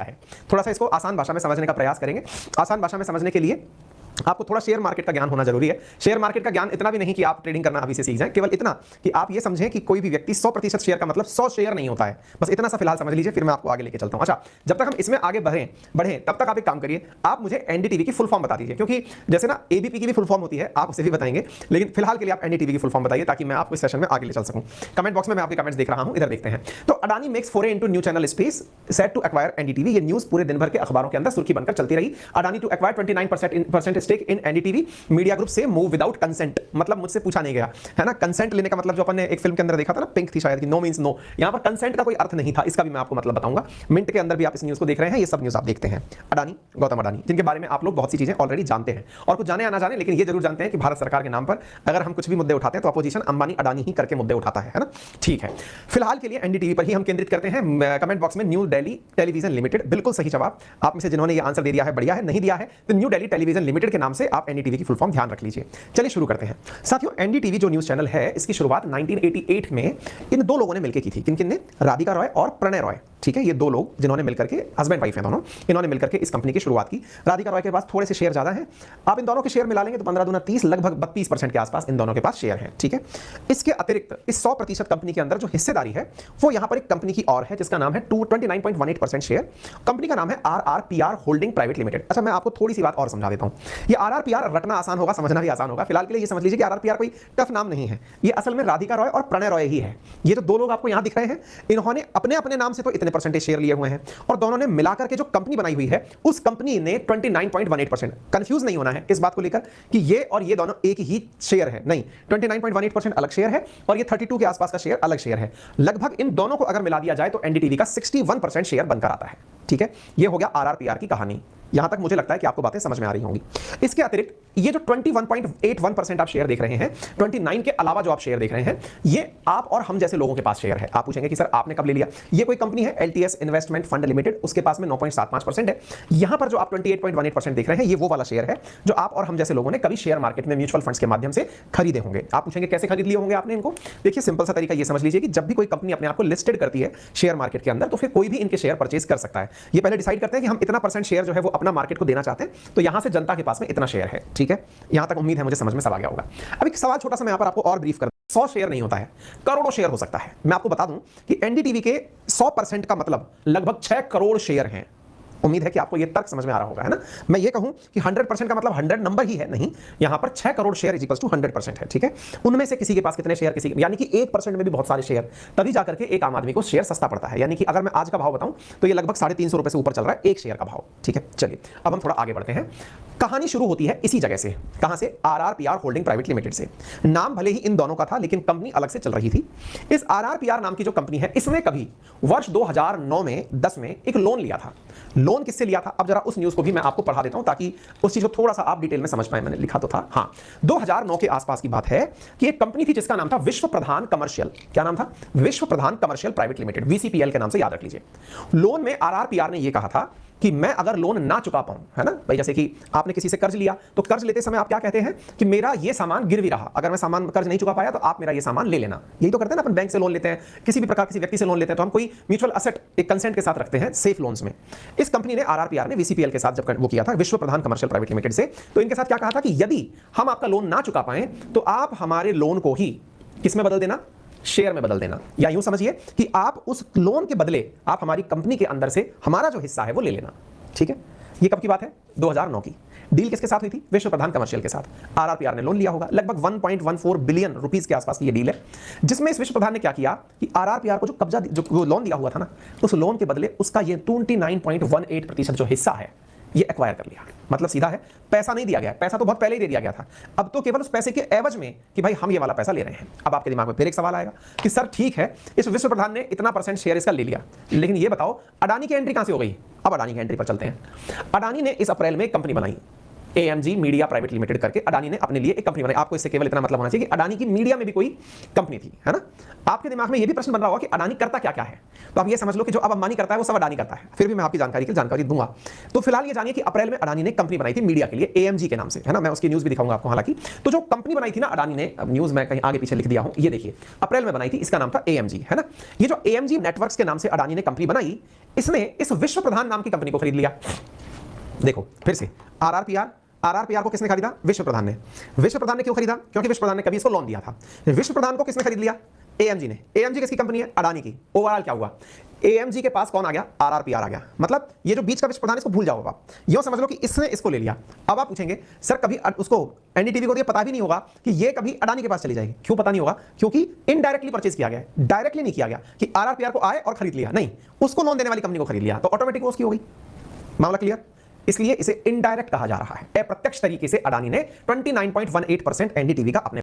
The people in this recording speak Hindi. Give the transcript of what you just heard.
है। थोड़ा सा इसको आसान भाषा में समझने का प्रयास करेंगे। आसान भाषा में समझने के लिए आपको थोड़ा शेयर मार्केट का ज्ञान होना जरूरी है। शेयर मार्केट का ज्ञान इतना भी नहीं कि आप ट्रेडिंग करना अभी से सीख जाएं, केवल इतना कि आप ये समझें कि कोई भी व्यक्ति 100% शेयर का मतलब 100 शेयर नहीं होता है। बस इतना सा फिलहाल समझ लीजिए, फिर मैं आपको आगे लेके चलता हूं। अच्छा, जब तक हम इसमें आगे बढ़े तब तक आप एक काम करिए, आप मुझे एनडीटीवी की फुल फॉर्म बता दीजिए, क्योंकि जैसे ना एबीपी की भी फुल फॉर्म होती है, आप उसे भी बताएंगे, लेकिन फिलहाल के लिए आप एनडीटीवी की फुल फॉर्म बताइए ताकि मैं आपको इस सेशन में आगे ले चल सकूं। कमेंट बॉक्स में मैं आपके कमेंट्स देख रहा हूं, इधर देखते हैं। तो Adani makes foray into new channel space, set to acquire NDTV. ये न्यूज पूरे दिन भर के अखबारों के अंदर सुर्खी बनकर चलती रही। Adani to acquire 29% stake in NDTV media group से मूव विदाउट कंसेंट। मतलब मुझसे पूछा नहीं गया, है ना। कंसेंट लेने का मतलब जो अपन ने एक फिल्म के अंदर देखा था ना, पिंक थी शायद, कि नो मींस नो। यहां पर कंसेंट का कोई अर्थ नहीं था, इसका भी मैं आपको मतलब बताऊंगा। मिंट के अंदर भी आप इस न्यूज को देख रहे हैं, ये सब न्यूज आप देखते हैं। अडानी, गौतम अडानी, जिनके बारे में आप लोग बहुत सी चीजें ऑलरेडी जानते हैं, और कुछ जाने या ना जाने, लेकिन ये जरूर जानते हैं कि भारत सरकार के नाम पर अगर हम कुछ भी मुद्दे उठाते हैं तो अपोजिशन अंबानी अडानी ही करके मुद्दे उठाता है ना। ठीक है, फिलहाल के लिए एनडीटीवी पर ही हम केंद्रित करते हैं। कमेंट बॉक्स में न्यू दिल्ली टेलीविजन लिमिटेड, बिल्कुल सही जवाब। आप में से जिन्होंने ये आंसर दे दिया है बढ़िया है, नहीं दिया है तो न्यू दिल्ली टेलीविजन लिमिटेड के नाम से आप एनडीटीवी की फुल फॉर्म ध्यान रख लीजिए। चलिए शुरू करते हैं साथियों। एनडीटीवी जो न्यूज चैनल है, इसकी शुरुआत 1988 में इन दो लोगों ने मिलकर की थी। किन किन ने? राधिका रॉय और प्रणय रॉय। ठीक है, ये दो लोग जिन्होंने मिलकर के, हस्बैंड वाइफ हैं दोनों, इन्होंने मिलकर के इस कंपनी की शुरुआत की। राधिका रॉय के पास थोड़े से शेयर ज्यादा हैं। आप इन दोनों के शेयर मिला लेंगे तो 15 दूना 30, लगभग 32% के आसपास इन दोनों के पास शेयर हैं। ठीक है, इसके अतिरिक्त इस 100% कंपनी के अंदर जो हिस्सेदारी है वो यहां पर एक कंपनी की और है, जिसका नाम है 29.18% शेयर। कंपनी का नाम है RRPR होल्डिंग प्राइवेट लिमिटेड। अच्छा, मैं आपको थोड़ी सी बात और समझा देता हूं। ये RRPR रटना आसान होगा, समझना भी आसान होगा। फिलहाल के लिए ये समझ लीजिए कि RRPR कोई टफ नाम नहीं है, ये असल में राधिका रॉय और प्रणय रॉय ही है। ये जो दो लोग आपको यहां दिख रहे हैं, इन्होंने अपने अपने नाम से तो इतने परसेंटेज शेयर लिए हुए हैं, और दोनों ने मिलाकर के जो कंपनी बनाई हुई है, उस कंपनी ने 29.18%। कंफ्यूज नहीं होना है इस बात को लेकर कि ये और ये दोनों एक ही शेयर है, नहीं। 29.18% अलग शेयर है और ये 32 के आसपास का शेयर अलग शेयर है। लगभग इन दोनों को अगर मिला दिया जाए तो एनडीटीवी का 61% शेयर बनकर आता है। ठीक है, ये हो गया आरआरपीआर की कहानी। यहां तक मुझे लगता है कि आपको बातें समझ में आ रही होंगी। इसके अतिरिक्त ये जो 21.81% आप शेयर देख रहे हैं, 29 के अलावा जो आप शेयर देख रहे हैं, ये आप और हम जैसे लोगों के पास शेयर है। आप पूछेंगे कि सर आपने कब ले लिया? ये कोई कंपनी है LTS इन्वेस्टमेंट फंड लिमिटेड, उसके पास में 9.75% है। यहां पर जो आप 28.18% देख रहे हैं, ये वो वाला शेयर है जो आप और हम जैसे लोगों ने कभी शेयर मार्केट में म्यूचुअल फंड्स के माध्यम से खरीदे होंगे। आप पूछेंगे कैसे खरीद लिए होंगे आपने इनको? देखिए, सिंपल सा तरीका ये समझ लीजिए कि जब भी कोई कंपनी अपने आप को लिस्टेड करती है शेयर मार्केट के अंदर, तो फिर कोई भी इनके शेयर परचेज कर सकता है। ये पहले डिसाइड करते हैं कि हम इतना % शेयर जो है वो अपना मार्केट को देना चाहते हैं, तो यहां से जनता के पास में इतना शेयर है। ठीक है, यहां तक उम्मीद है मुझे समझ में सब आ गया होगा। अब एक सवाल छोटा सा मैं यहां पर आपको और ब्रीफ कर, 100 शेयर नहीं होता है, करोड़ों शेयर हो सकता है। मैं आपको बता दूं कि एनडीटीवी के 100% का मतलब लगभग 6 करोड़ शेयर हैं। उम्मीद है कि आपको यह तर्क समझ में आ रहा होगा, है ना। मैं ये कहूं कि 100% का मतलब 100 नंबर ही है, नहीं। यहां पर 6 करोड़ शेयर इक्वल्स टू 100% है। ठीक है, उनमें से किसी के पास कितने शेयर, किसी, यानी कि 1% में भी बहुत सारे शेयर, तभी जाकर के एक आम आदमी को शेयर सस्ता पड़ता है। यानी कि अगर मैं आज का भाव बताऊं तो ये लगभग 350 रुपए से ऊपर चल रहा है एक शेयर का भाव। ठीक है, चलिए अब हम थोड़ा आगे बढ़ते हैं। कहानी शुरू होती है इसी जगह से। कहां से? RRPR होल्डिंग प्राइवेट लिमिटेड से। नाम भले ही इन दोनों का था, लेकिन कंपनी अलग से चल रही थी। इस RRPR नाम की जो कंपनी है, इसने कभी वर्ष 2009 में 10 में एक लोन लिया था। लोन किससे लिया था? अब जरा उस न्यूज को भी मैं आपको पढ़ा देता हूं ताकि उस चीज को थोड़ा सा आप डिटेल में समझ पाए। मैंने लिखा तो था, हाँ, 2009 के आसपास की बात है कि एक कंपनी थी जिसका नाम था विश्व प्रधान कमर्शियल। क्या नाम था? विश्व प्रधान कमर्शियल प्राइवेट लिमिटेड, VCPL के नाम से याद रख लीजिए। लोन में RRPR ने यह कहा था कि मैं अगर लोन ना चुका पाऊं, है ना भाई, जैसे कि आपने किसी से कर्ज लिया, तो कर्ज लेते समय आप क्या कहते हैं कि मेरा ये सामान गिरवी रहा, अगर मैं सामान कर्ज नहीं चुका पाया तो आप मेरा ये सामान ले लेना। यही तो करते हैं ना अपन, बैंक से लोन लेते हैं, किसी भी प्रकार किसी व्यक्ति से लोन लेते हैं, तो हम कोई म्यूचुअल असेट एक कंसेंट के साथ रखते हैं सेफ लोन्स में। इस कंपनी ने, RRPR ने VCPL के साथ जब वो किया था, विश्व प्रधान कमर्शियल प्राइवेट लिमिटेड से, तो इनके साथ क्या कहा था कि यदि हम आपका लोन ना चुका पाए तो आप हमारे लोन को ही किसमें बदल देना? शेयर में बदल देना। या यूं समझिए कि आप उस लोन के बदले आप हमारी कंपनी के अंदर से हमारा जो हिस्सा है वो ले लेना। ठीक है, ये कब की बात है? 2009 की। डील किसके साथ हुई थी? विश्व प्रधान कमर्शियल के साथ। RRPR ने लोन लिया होगा, लगभग 1.14 बिलियन रुपीस के आसपास की ये डील है, जिसमें इस विश्व प्रधान ने क्या किया कि RRPR को जो कब्जा, जो लोन दिया हुआ था ना, उस लोन के बदले उसका ये 29.18% जो हिस्सा है ये एक्वायर कर लिया। मतलब सीधा है, पैसा नहीं दिया गया, पैसा तो बहुत पहले ही दे दिया गया था, अब तो केवल उस पैसे के एवज में कि भाई हम ये वाला पैसा ले रहे हैं। अब आपके दिमाग में फिर एक सवाल आएगा कि सर ठीक है, इस विश्व प्रधान ने इतना % शेयर इसका ले लिया, लेकिन ये बताओ अडानी की एंट्री कहां से हो गई? अब अडानी की एंट्री पर चलते हैं। अडानी ने इस अप्रैल में एक कंपनी बनाई, AMG मीडिया प्राइवेट लिमिटेड करके अडानी ने अपने लिए एक कंपनी बनाई। आपको इससे केवल इतना मतलब होना चाहिए कि अडानी की मीडिया में भी कोई कंपनी थी, है ना। आपके दिमाग में यह भी प्रश्न बन रहा होगा कि अडानी करता क्या क्या है, तो आप ये समझ लो कि जो अब अंबानी करता है वो सब अडानी करता है। फिर भी मैं आपकी जानकारी के लिए जानकारी दूंगा। तो फिलहाल ये जानिए कि अप्रैल में अडानी ने कंपनी बनाई थी मीडिया के लिए, AMG के नाम से, है ना। मैं उसकी न्यूज भी दिखाऊंगा आपको हालांकि। तो जो कंपनी बनाई थी ना अडानी ने, न्यूज में कहीं आगे पीछे लिख दिया हूं, ये देखिए अप्रैल में बनाई थी, इसका नाम था AMG, है ना। ये जो AMG नेटवर्क्स के नाम से अडानी ने कंपनी बनाई, इसने इस विश्व प्रधान नाम की कंपनी को खरीद लिया। देखो फिर से RRPR को किसने खरीदा? विश्व प्रधान ने। विश्व प्रधान ने क्यों खरीदा? क्योंकि विश्व प्रधान ने कभी इसको लोन दिया था। विश्व प्रधान को किसने खरीद लिया? AMG ने। AMG किसकी कंपनी है? अडानी की। ओवरऑल क्या हुआ? AMG के पास कौन आ गया? RRPR आ गया। मतलब ये जो बीच का विश्व प्रधान है इसको भूल जाओ आप, यूं समझ लो कि इसने इसको ले लिया। अब आप पूछेंगे सर कभी उसको NDTV को ये पता भी नहीं होगा कि ये कभी अडानी के पास चली जाएगी। क्यों पता नहीं होगा? क्योंकि इनडायरेक्टली परचेज किया गया, डायरेक्टली नहीं किया गया कि RRPR को आए और खरीद लिया, नहीं, उसको लोन देने वाली कंपनी को खरीद लिया, तो ऑटोमेटिक उसकी हो गई। मामला क्लियर? इसलिए इसे इनडायरेक्ट कहा जा रहा है। अप्रत्यक्ष तरीके से अडानी ने 29.18% NDTV का अपने